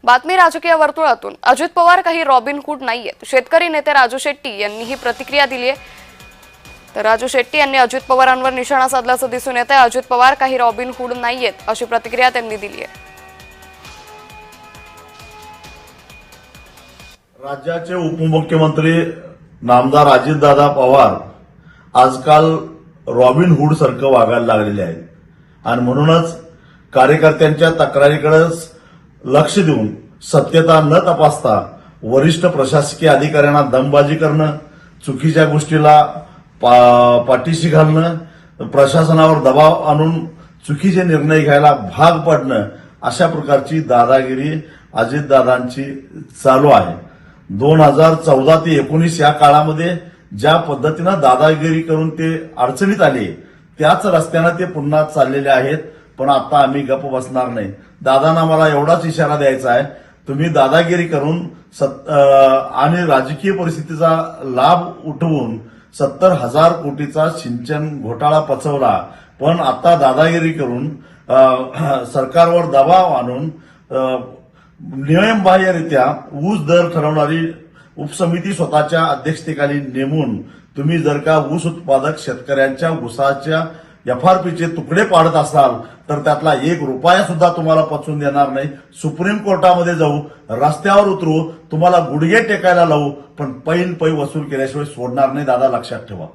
बातमी राजकीय वर्तुळातून अजित पवार काही रॉबिनहूड नाहीयेत. शेतकरी नेते राजू शेट्टी यांनी ही प्रतिक्रिया दिली आहे. तर राजू शेट्टी यांनी अजित पवारांवर निशाणा साधल्याचं दिसून येत आहे. अजित पवार काही रॉबिनहूड नाहीयेत अशी प्रतिक्रिया त्यांनी दिली आहे. राज्याचे उपमुख्यमंत्री नामदार अजितदादा पवार आजकाल रॉबिनहूड सारखं वागायला लागलेले आहेत आणि म्हणूनच कार्यकर्त्यांच्या तक्रारीकडे लक्ष देऊन सत्यता न तपासता वरिष्ठ प्रशासकीय अधिकाऱ्यांना दमबाजी करणं, चुकीच्या गोष्टीला पाठीशी घालणं, प्रशासनावर दबाव आणून चुकीचे निर्णय घ्यायला भाग पडणं, अशा प्रकारची दादागिरी अजितदादांची चालू आहे. 2014 ते 19 या काळामध्ये ज्या पद्धतीनं दादागिरी करून ते अडचणीत आले त्याच रस्त्यानं ते पुन्हा चाललेले आहेत. पण आता आम्ही गप्प बसणार नाही. दादांना मला एवढाच इशारा द्यायचा आहे, तुम्ही दादागिरी करून आणि राजकीय परिस्थितीचा लाभ उठवून 70,000 कोटीचा सिंचन घोटाळा पचवला, पण आता दादागिरी करून सरकारवर दबाव आणून नियमबाह्यरित्या ऊस दर ठरवणारी उपसमिती स्वतःच्या अध्यक्षतेखाली नेमून तुम्ही जर का ऊस उत्पादक शेतकऱ्यांच्या ऊसाच्या एफआरपीचे तुकडे पाडत असाल तर त्यातला 1 रुपया सुद्धा तुम्हाला पचवून देणार नाही. सुप्रीम कोर्टामध्ये जाऊ, रस्त्यावर उतरू, तुम्हाला गुडघे टेकायला लावू, पण पै वसूल केल्याशिवाय सोडणार नाही. दादा लक्षात ठेवा.